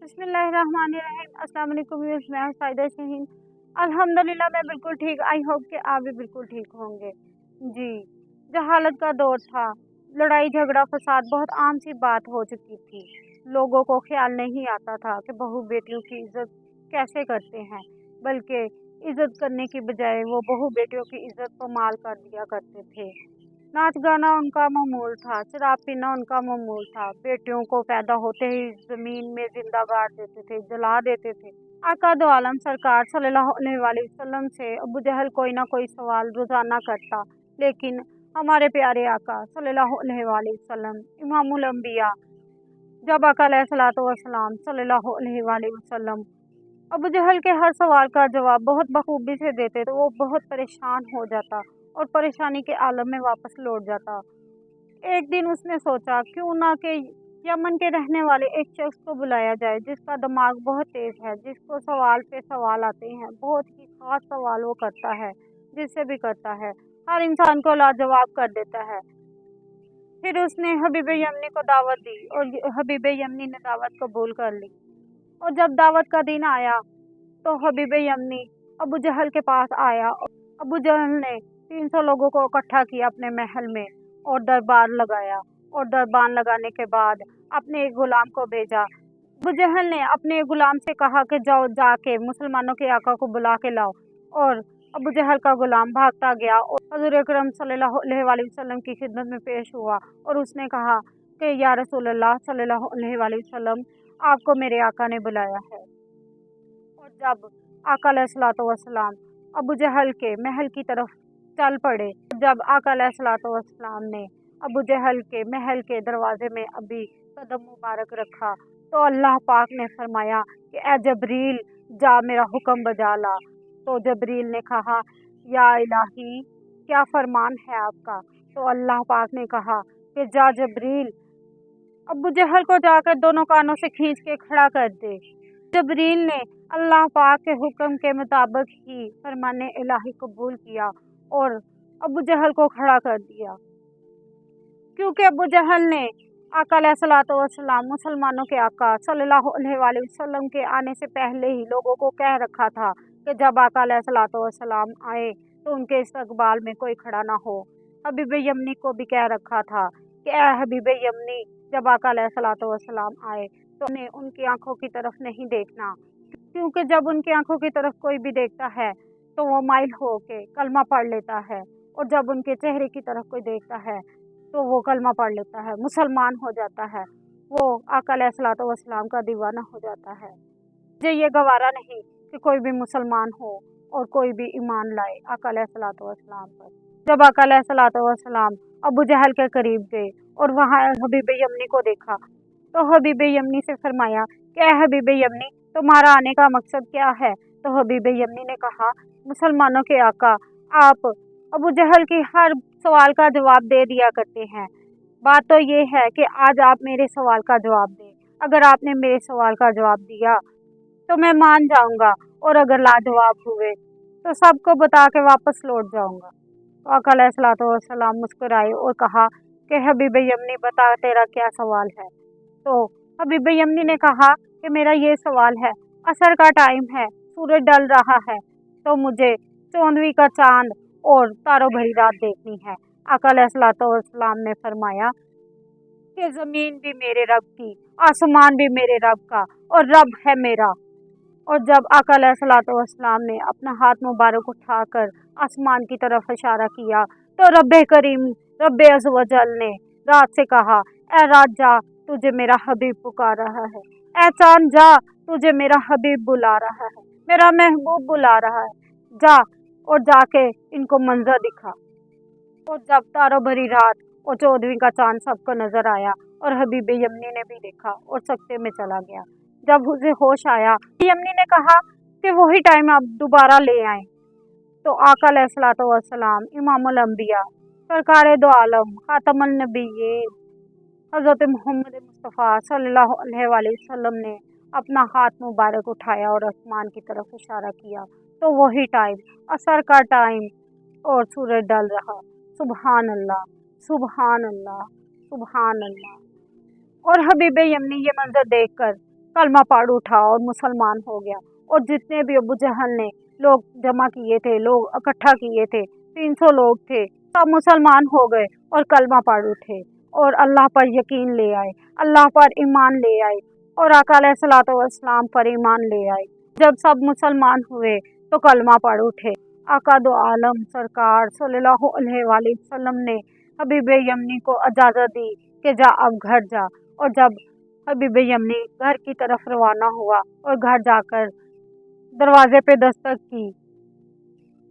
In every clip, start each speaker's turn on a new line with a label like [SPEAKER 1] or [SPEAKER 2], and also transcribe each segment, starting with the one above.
[SPEAKER 1] बिस्मिल्लाहिर्रहमानिर्रहीम। अस्सलाम वालेकुम व्यूअर्स, मैं हूं साइदा शहीन। अल्हम्दुलिल्लाह मैं बिल्कुल ठीक। आई होप कि आप भी बिल्कुल ठीक होंगे। जी, जहालत का दौर था, लड़ाई झगड़ा फसाद बहुत आम सी बात हो चुकी थी। लोगों को ख्याल नहीं आता था कि बहू बेटियों की इज्जत कैसे करते हैं, बल्कि इज्जत करने की बजाय वो बहू बेटियों की इज्जत को माल कर दिया करते थे। नाच गाना उनका मामूल था, शराब पीना उनका मामूल था। बेटियों को पैदा होते ही जमीन में जिंदा गाड़ देते थे, जला देते थे। आका दो आलम सरकार सल्लल्लाहु अलैहि वसल्लम से अबू जहल कोई ना कोई सवाल रोजाना करता, लेकिन हमारे प्यारे आका सल्लल्लाहु अलैहि वसल्लम इमामुल अंबिया जब आका अलैहिस्सलातु वस्सलाम सल्लल्लाहु अलैहि वसल्लम अबू जहल के हर सवाल का जवाब बहुत बखूबी से देते तो वो बहुत परेशान हो जाता और परेशानी के आलम में वापस लौट जाता। एक दिन उसने सोचा क्यों ना कि यमन के रहने वाले एक शख्स को बुलाया जाए जिसका दिमाग बहुत तेज है, जिसको सवाल पे सवाल आते हैं, बहुत ही खास सवाल वो करता है, जिससे भी करता है हर इंसान को लाजवाब कर देता है। फिर उसने हबीब यमनी को दावत दी और हबीब यमनी ने दावत कबूल कर ली। और जब दावत का दिन आया तो हबीब यमनी अबू जहल के पास आया। अबू जहल ने 300 लोगों को इकट्ठा किया अपने महल में और दरबार लगाया। और दरबार लगाने के बाद अपने एक गुलाम को भेजा। अबू जहल ने अपने गुलाम से कहा कि जाओ जाके मुसलमानों के आका को बुला के लाओ। और अबू जहल का गुलाम भागता गया और हज़रत अकरम सल्लल्लाहु अलैहि वसल्लम की खिदमत में पेश हुआ और उसने कहा कि या रसूल अल्लाह सल्लल्लाहु अलैहि वसल्लम, आपको मेरे आका ने बुलाया है। और जब आका अलैहिस्सलातु वस्सलाम अबू जहल के महल की तरफ चल पड़े, जब आका अलैहिस्सलातु वस्सलाम ने अबू जहल के महल के दरवाजे में अभी कदम मुबारक रखा तो अल्लाह पाक ने फरमाया कि ए जबरील, जा मेरा हुक्म बजा ला। तो जबरील ने कहा, या इलाही, क्या फरमान है आपका? तो अल्लाह पाक ने कहा कि जा जबरील, अबू जहल को जाकर दोनों कानों से खींच के खड़ा कर दे। जबरील ने अल्लाह पाक के हुक्म के मुताबिक ही फरमाने इलाही कबूल किया और अबू जहल को खड़ा कर दिया। क्योंकि अबू जहल ने आका अलैहिस्सलातु वस्सलाम मुसलमानों के आका सल्लल्लाहु अलैहि वसल्लम के आने से पहले ही लोगों को कह रखा था कि जब आका अलैहिस्सलातु वस्सलाम आए तो उनके इस्तकबाल में कोई खड़ा ना हो। हबीब यमनी को भी कह रखा था कि ए हबीब यमनी, जब आका अलैहिस्सलातु वस्सलाम आए तो उन्हें उनकी आंखों की तरफ नहीं देखना, क्योंकि जब उनकी आंखों की तरफ कोई भी देखता है तो वो माइल हो के कलमा पढ़ लेता है, और जब उनके चेहरे की तरफ कोई देखता है तो वो कलमा पढ़ लेता है, मुसलमान हो जाता है, वो आका अलैहिस्सलातु वस्सलाम का दीवाना हो जाता है। मुझे ये गवारा नहीं कि कोई भी मुसलमान हो और कोई भी ईमान लाए आका अलैहिस्सलातु वस्सलाम पर। जब आका अलैहिस्सलातु वस्सलाम अबू जहल के करीब गए और वहाँ हबीब यमनी को देखा तो हबीब यमनी से फरमाया कि ए हबीब यमनी, तुम्हारा आने का मकसद क्या है? तो हबीब यमनी ने कहा, मुसलमानों के आका, आप अबू जहल की हर सवाल का जवाब दे दिया करते हैं। बात तो ये है कि आज आप मेरे सवाल का जवाब दें। अगर आपने मेरे सवाल का जवाब दिया तो मैं मान जाऊंगा, और अगर लाजवाब हुए तो सबको बता के वापस लौट जाऊंगा। तो आका अलैहिस्सलातु वस्सलाम मुस्कुराए और कहा कि हबीब यमनी, बता तेरा क्या सवाल है? तो हबीब यमनी ने कहा कि मेरा ये सवाल है, असर का टाइम है, सूरज ढल रहा है, तो मुझे चौदहवीं का चांद और तारों भरी रात देखनी है। आका अलैहिस्सलातु वस्सलाम ने फरमाया कि जमीन भी मेरे रब की, आसमान भी मेरे रब का, और रब है मेरा। और जब आका अलैहिस्सलातु वस्सलाम ने अपना हाथ मुबारक उठाकर आसमान की तरफ इशारा किया तो रब्बे करीम, रब्बे अज़्ज़ व जल ने रात से कहा, ए रात जा, तुझे मेरा हबीब पुकार रहा है। ए चांद जा, तुझे मेरा हबीब बुला रहा है, मेरा महबूब बुला रहा है। जा और जाके इनको मंजर दिखा। और जब तारों भरी रात और 14वीं का चांद सबको नजर आया और हबीब यमनी ने भी देखा और सकते में चला गया। जब उसे होश आया, यमनी ने कहा कि वही टाइम आप दोबारा ले आए। तो आका अलैहिस्सलातु वस्सलाम इमामुल अंबिया, सरकारे दो आलम, खातमुन नबिय्यीन, हज़रत मोहम्मद मुस्तफ़ा सल्लल्लाहु अलैहि वसल्लम ने अपना हाथ मुबारक उठाया और आसमान की तरफ इशारा किया तो वही टाइम, असर का टाइम, और सूरज ढल रहा। सुबहान अल्लाह, सुबहान अल्लाह, सुबहान अल्लाह। और हबीब यमनी ये मंजर देखकर कलमा पढ़ उठा और मुसलमान हो गया। और जितने भी अबू जहल ने लोग जमा किए थे, लोग इकट्ठा किए थे, 300 लोग थे, सब मुसलमान हो गए और कलमा पढ़ उठे और अल्लाह पर यकीन ले आए, अल्लाह पर ईमान ले आए और आका अलैहिस्सलातु वस्सलाम पर ईमान ले आए। जब सब मुसलमान हुए तो कलमा पढ़ उठे। आका दो आलम सरकार सल्लल्लाहु अलैहि वसल्लम ने हबीब यमनी को इजाज़त दी कि जा अब घर जा। और जब हबीब यमनी घर की तरफ रवाना हुआ और घर जाकर दरवाजे पे दस्तक की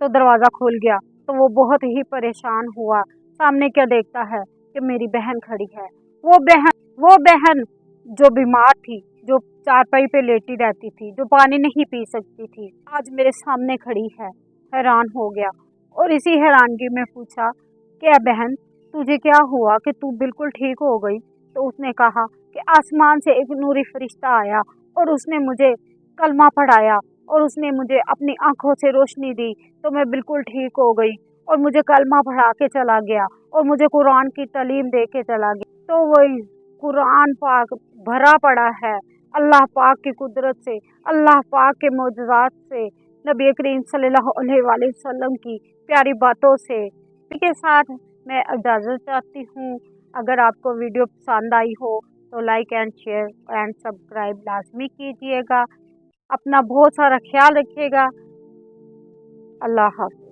[SPEAKER 1] तो दरवाज़ा खुल गया, तो वो बहुत ही परेशान हुआ। सामने क्या देखता है कि मेरी बहन खड़ी है। वो बहन जो बीमार थी, जो चारपाई पे लेटी रहती थी, जो पानी नहीं पी सकती थी, आज मेरे सामने खड़ी है। हैरान हो गया और इसी हैरानगी में पूछा, क्या बहन तुझे क्या हुआ कि तू बिल्कुल ठीक हो गई? तो उसने कहा कि आसमान से एक नूरी फरिश्ता आया और उसने मुझे कलमा पढ़ाया और उसने मुझे अपनी आंखों से रोशनी दी, तो मैं बिल्कुल ठीक हो गई और मुझे कलमा पढ़ा के चला गया और मुझे कुरान की तालीम दे के चला गया। तो वही कुरान पाक भरा पड़ा है अल्लाह पाक की कुदरत से, अल्लाह पाक के मौजूदात से, नबी करीम सल्लल्लाहु अलैहि वसल्लम की प्यारी बातों से। के साथ मैं इजाज़त चाहती हूँ। अगर आपको वीडियो पसंद आई हो तो like and share and subscribe लाजमी कीजिएगा। अपना बहुत सारा ख्याल रखिएगा। अल्लाह हाफ़िज़।